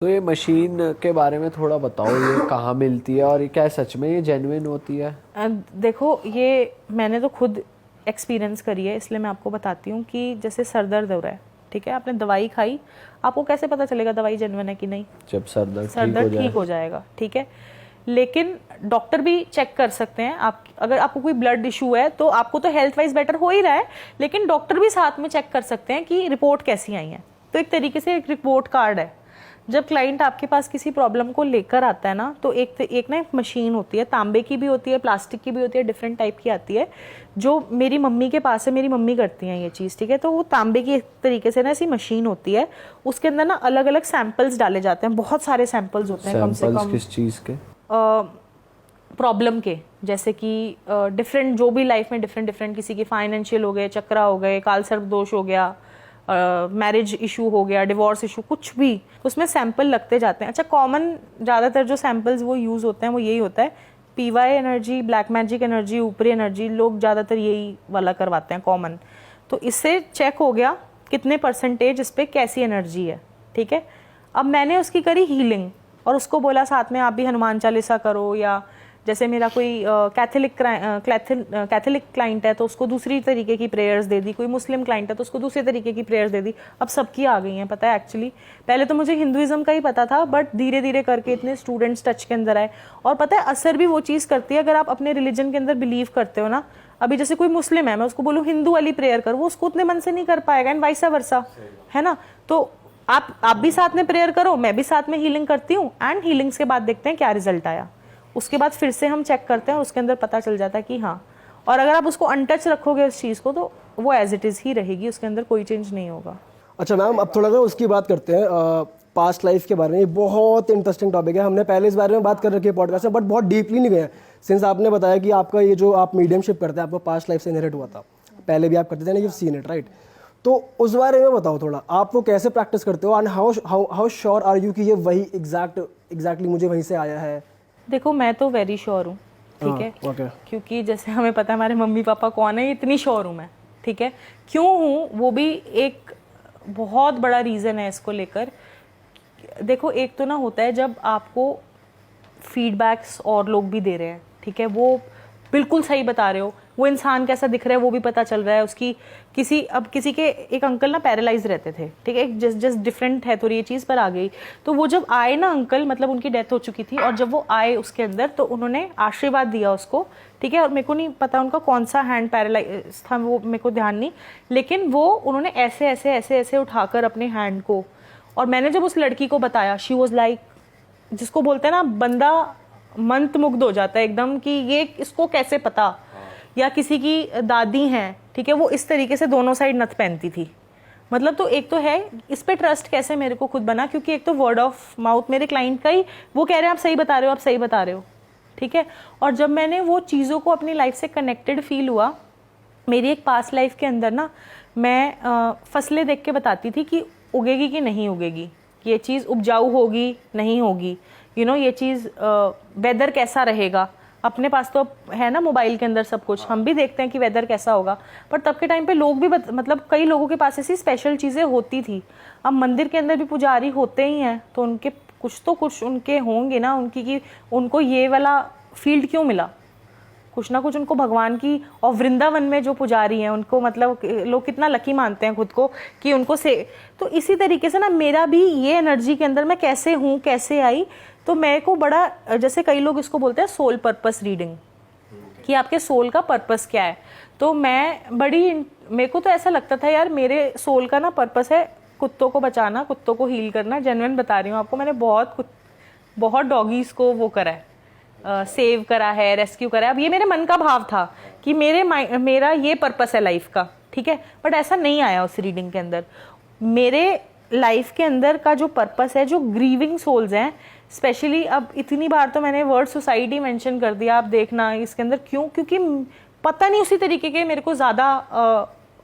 तो ये मशीन के बारे में थोड़ा बताओ, ये कहाँ मिलती है और ये क्या सच में ये जेन्युइन होती है? देखो, ये मैंने तो खुद एक्सपीरियंस करी है, इसलिए मैं आपको बताती हूँ कि जैसे सर दर्द हो रहा है, ठीक है, आपने दवाई खाई, आपको कैसे पता चलेगा दवाई जेन्युइन है कि नहीं? जब सर दर्द ठीक हो जाएगा, ठीक है। लेकिन डॉक्टर भी चेक कर सकते हैं। आप अगर आपको कोई ब्लड इशू है तो आपको तो हेल्थ वाइज बेटर हो ही रहा है, लेकिन डॉक्टर भी साथ में चेक कर सकते हैं कि रिपोर्ट कैसी आई है। तो एक तरीके से एक रिपोर्ट कार्ड है। जब क्लाइंट आपके पास किसी प्रॉब्लम को लेकर आता है ना, तो एक ना एक मशीन होती है, तांबे की भी होती है, प्लास्टिक की भी होती है, डिफरेंट टाइप की आती है, जो मेरी मम्मी के पास है, मेरी मम्मी करती हैं ये चीज़, ठीक है। तो वो तांबे की एक तरीके से ना ऐसी मशीन होती है, उसके अंदर ना अलग अलग सैंपल्स डाले जाते हैं, बहुत सारे सैंपल्स होते हैं, कम से कम किस चीज़ के? प्रॉब्लम के, जैसे कि डिफरेंट जो भी लाइफ में डिफरेंट डिफरेंट, किसी के फाइनेंशियल हो गए, चक्रा हो गए, काल सर्प दोष हो गया, मैरिज इशू हो गया, डिवोर्स इशू, कुछ भी, तो उसमें सैंपल लगते जाते हैं। अच्छा, कॉमन ज़्यादातर जो सैंपल्स वो यूज़ होते हैं वो यही होता है, PY energy, black magic energy, ऊपरी एनर्जी, लोग ज़्यादातर यही वाला करवाते हैं कॉमन। तो इससे चेक हो गया कितने परसेंटेज इस पर कैसी एनर्जी है, ठीक है। अब मैंने उसकी करी हीलिंग और उसको बोला साथ में आप भी हनुमान चालीसा करो, या जैसे मेरा कोई कैथोलिक क्लाइंट है तो उसको दूसरी तरीके की प्रेयर्स दे दी, कोई मुस्लिम क्लाइंट है तो उसको दूसरे तरीके की प्रेयर्स दे दी। अब सबकी आ गई हैं, पता है। एक्चुअली पहले तो मुझे हिंदुइज्म का ही पता था, बट धीरे धीरे करके इतने स्टूडेंट्स टच के अंदर आए। और पता है असर भी वो चीज़ करती है, अगर आप अपने रिलीजन के अंदर बिलीव करते हो ना। अभी जैसे कोई मुस्लिम है, मैं उसको बोलूँ हिंदू वाली प्रेयर कर, वो उसको उतने मन से नहीं कर पाएगा, एंड वाइसा वर्सा, है ना। तो आप भी साथ में प्रेयर करो, मैं भी साथ में हीलिंग करती हूँ, एंड हीलिंग्स के बाद देखते हैं क्या रिजल्ट आया। उसके बाद फिर से हम चेक करते हैं और उसके अंदर पता चल जाता है कि हाँ। और अगर आप उसको अनटच रखोगे उस चीज़ को, तो वो एज इट इज़ ही रहेगी, उसके अंदर कोई चेंज नहीं होगा। अच्छा मैम, अब थोड़ा सा उसकी बात करते हैं, पास्ट लाइफ के बारे में। ये बहुत इंटरेस्टिंग टॉपिक है, हमने पहले इस बारे में बात कर रखी है पॉडकास्ट में, बट बहुत डीपली नहीं गए। सिंस आपने बताया कि आपका ये जो आप मीडियमशिप करते हैं आपको पास्ट लाइफ से इनहेरिट हुआ था, पहले भी आप करते थे ना, यू सीन इट राइट। तो उस बारे में बताओ थोड़ा, आप वो कैसे प्रैक्टिस करते हो, and how sure are you कि ये वही एग्जैक्टली मुझे वहीं से आया है? देखो, मैं तो वेरी श्योर हूँ, ठीक है। okay. क्योंकि जैसे हमें पता है हमारे मम्मी पापा कौन है, इतनी श्योर हूँ मैं, ठीक है। क्यों हूँ वो भी एक बहुत बड़ा रीज़न है इसको लेकर। देखो, एक तो ना होता है जब आपको फीडबैक्स और लोग भी दे रहे हैं, ठीक है, वो बिल्कुल सही बता रहे हो, वो इंसान कैसा दिख रहा है वो भी पता चल रहा है उसकी। किसी के एक अंकल ना पैरालाइज रहते थे, ठीक है, जस्ट डिफरेंट है थोड़ी ये चीज़, पर आ गई। तो वो जब आए ना अंकल, मतलब उनकी डेथ हो चुकी थी, और जब वो आए उसके अंदर तो उन्होंने आशीर्वाद दिया उसको, ठीक है। और मेरे को नहीं पता उनका कौन सा हैंड पैरालाइज था, वो मेरे को ध्यान नहीं, लेकिन वो उन्होंने ऐसे ऐसे ऐसे ऐसे उठाकर अपने हैंड को, और मैंने जब उस लड़की को बताया, शी वॉज लाइक, जिसको बोलते हैं ना बंदा मंत्रमुग्ध हो जाता है एकदम कि ये इसको कैसे पता। या किसी की दादी हैं, ठीक है, वो इस तरीके से दोनों साइड नथ पहनती थी। मतलब तो एक तो है इस पे ट्रस्ट कैसे मेरे को खुद बना, क्योंकि एक तो वर्ड ऑफ माउथ मेरे क्लाइंट का ही, वो कह रहे हैं आप सही बता रहे हो, आप सही बता रहे हो, ठीक है। और जब मैंने वो चीज़ों को अपनी लाइफ से कनेक्टेड फील हुआ, मेरी एक पास्ट लाइफ के अंदर ना, मैं फसलें देख के बताती थी कि उगेगी कि नहीं उगेगी, ये चीज़ उपजाऊ होगी नहीं होगी, ये चीज़ वेदर कैसा रहेगा। अपने पास तो है ना मोबाइल के अंदर सब कुछ, हम भी देखते हैं कि वेदर कैसा होगा, पर तब के टाइम पे लोग भी मतलब कई लोगों के पास ऐसी स्पेशल चीज़ें होती थी। अब मंदिर के अंदर भी पुजारी होते ही हैं, तो उनके कुछ उनके होंगे ना, उनकी कि उनको ये वाला फील्ड क्यों मिला, कुछ ना कुछ उनको भगवान की। और वृंदावन में जो पुजारी हैं उनको मतलब लोग कितना लकी मानते हैं खुद को कि उनको से। तो इसी तरीके से ना मेरा भी ये एनर्जी के अंदर मैं कैसे हूँ, कैसे आई, तो मेरे को बड़ा, जैसे कई लोग इसको बोलते हैं सोल पर्पस रीडिंग, कि आपके सोल का पर्पस क्या है। तो मेरे को तो ऐसा लगता था यार, मेरे सोल का ना पर्पस है कुत्तों को बचाना, कुत्तों को हील करना। जेन्युइन बता रही हूँ आपको, मैंने बहुत डॉगीज को वो करा है, सेव करा है, रेस्क्यू करा है। अब ये मेरे मन का भाव था कि मेरा ये पर्पस है लाइफ का, ठीक है, बट ऐसा नहीं आया उस रीडिंग के अंदर। मेरे लाइफ के अंदर का जो पर्पस है, जो ग्रीविंग सोल्स हैं स्पेशली, अब इतनी बार तो मैंने वर्ड सोसाइटी मेंशन कर दिया, आप देखना इसके अंदर क्यों, क्योंकि पता नहीं उसी तरीके के मेरे को ज़्यादा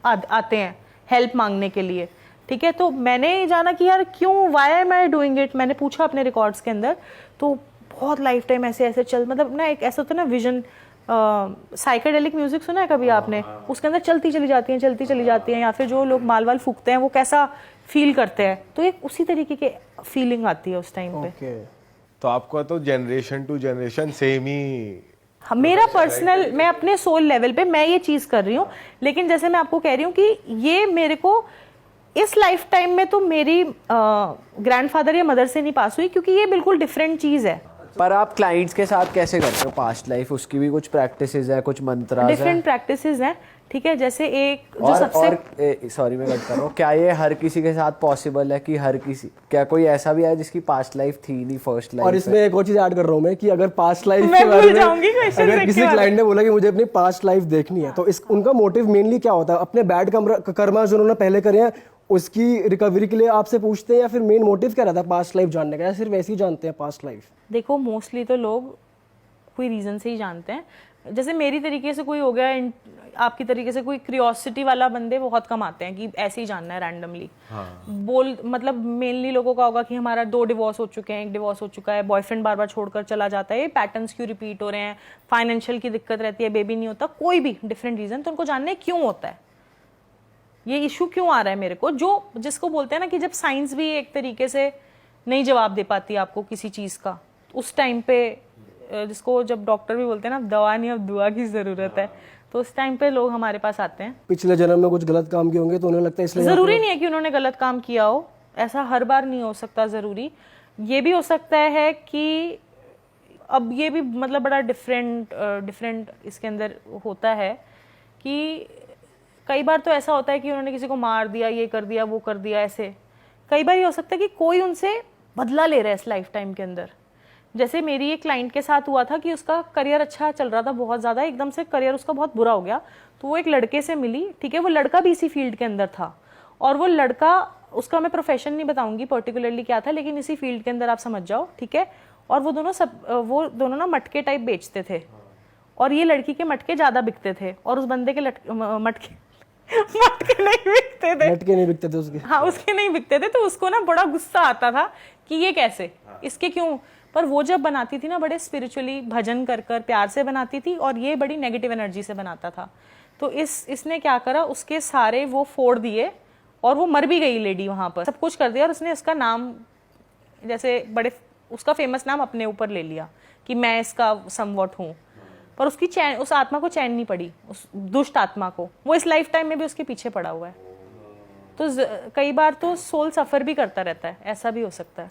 आते हैं हेल्प मांगने के लिए, ठीक है। तो मैंने जाना कि यार क्यों, why am I doing it, मैंने पूछा अपने रिकॉर्ड्स के अंदर, तो बहुत लाइफ टाइम ऐसे ऐसे मतलब ना एक ऐसा होता है ना विजन, साइकेडेलिक म्यूजिक सुना है कभी आपने? उसके अंदर चलती चली जाती हैं, या फिर जो लोग माल वाल फूकते हैं वो कैसा फील करते हैं, तो एक उसी तरीके की फीलिंग आती है उस टाइम पे। ओके। तो आपका तो जनरेशन टू जनरेशन सेम ही। मेरा पर्सनल, मैं अपने सोल लेवल पे मैं ये चीज कर रही हूँ, लेकिन जैसे मैं आपको कह रही हूँ कि ये मेरे को इस लाइफ टाइम में तो मेरी ग्रैंडफादर या मदर से नहीं पास हुई, क्योंकि ये बिल्कुल डिफरेंट चीज है। पर आप क्लाइंट्स के साथ कैसे करते हो पास्ट लाइफ? उसकी भी कुछ प्रैक्टिसेस है, कुछ मंत्रास है? डिफरेंट प्रैक्टिसेस हैं, ठीक है। जैसे एक जो और सबसे सॉरी मैं कट कर रहा हूँ, क्या ये हर किसी के साथ पॉसिबल है कि हर किसी, क्या कोई ऐसा भी है जिसकी पास्ट लाइफ थी नहीं, फर्स्ट लाइफ? और इसमें एक और चीज ऐड कर रहा हूँ मैं कि अगर पास्ट लाइफ मैं के बारे भूल में जाऊंगी question अगर देखने किसी वाले। क्लाइंट ने बोला कि मुझे अपनी पास्ट लाइफ देखनी है, तो इस उनका मोटिव मेनली क्या होता है? अपने बैड कर्मा जो उन्होंने पहले करे हैं उसकी रिकवरी के लिए आपसे पूछते हैं, या फिर मेन मोटिव क्या रहता है पास्ट लाइफ जानने का, या सिर्फ वैसे ही जानते हैं पास्ट लाइफ? देखो, मोस्टली तो लोग कोई रीजन से ही जानते हैं। जैसे मेरी तरीके से कोई हो गया, आपकी तरीके से कोई क्यूरियोसिटी वाला बंदे बहुत कम आते हैं कि ऐसे ही जानना है रैंडमली। मतलब मेनली लोगों का होगा कि हमारा 2 डिवोर्स हो चुके हैं, 1 डिवोर्स हो चुका है, बॉयफ्रेंड बार बार छोड़कर चला जाता है, ये पैटर्न्स क्यों रिपीट हो रहे हैं, फाइनेंशियल की दिक्कत रहती है, बेबी नहीं होता, कोई भी डिफरेंट रीजन, तो उनको जानना है क्यों होता है, ये इशू क्यों आ रहा है मेरे को। जो जिसको बोलते हैं ना कि जब साइंस भी एक तरीके से नहीं जवाब दे पाती आपको किसी चीज का, उस टाइम पे जिसको जब डॉक्टर भी बोलते हैं ना दवा नहीं अब दुआ की जरूरत है, तो उस टाइम पे लोग हमारे पास आते हैं। पिछले जन्म में कुछ गलत काम किए होंगे तो उन्हें लगता है इसलिए जरूरी नहीं है कि उन्होंने गलत काम किया हो, ऐसा हर बार नहीं हो सकता जरूरी। ये भी हो सकता है कि अब ये भी मतलब बड़ा डिफरेंट इसके अंदर होता है कि कई बार तो ऐसा होता है कि उन्होंने किसी को मार दिया, ये कर दिया, वो कर दिया, ऐसे। कई बार ये हो सकता है कि कोई उनसे बदला ले रहा है इस लाइफ टाइम के अंदर। जैसे मेरी एक क्लाइंट के साथ हुआ था कि उसका करियर अच्छा चल रहा था बहुत ज़्यादा, एकदम से करियर उसका बहुत बुरा हो गया, तो वो एक लड़के से मिली, ठीक है, वो लड़का भी इसी फील्ड के अंदर था, और वो लड़का, उसका मैं प्रोफेशन नहीं बताऊंगी पर्टिकुलरली क्या था, लेकिन इसी फील्ड के अंदर आप समझ जाओ, ठीक है। और वो दोनों ना मटके टाइप बेचते थे, और ये लड़की के मटके ज़्यादा बिकते थे, और उस बंदे के मटके नहीं बिकते थे, लटके नहीं बिकते थे उसके। हाँ, उसके नहीं बिकते थे, तो उसको ना बड़ा गुस्सा आता था कि ये कैसे, इसके क्यों। पर वो जब बनाती थी ना बड़े स्पिरिचुअली भजन कर कर प्यार से बनाती थी, और ये बड़ी नेगेटिव एनर्जी से बनाता था। तो इसने क्या करा, उसके सारे वो फोड़ दिए, और वो मर भी गई लेडी वहां पर, सब कुछ कर दिया, और उसने उसका नाम, जैसे बड़े उसका फेमस नाम अपने ऊपर ले लिया कि मैं इसका समवॉट हूँ। पर उसकी चैन, उस आत्मा को चैन नहीं पड़ी, उस दुष्ट आत्मा को, वो इस लाइफ टाइम में भी उसके पीछे पड़ा हुआ है। तो कई बार तो सोल सफर भी करता रहता है, ऐसा भी हो सकता है।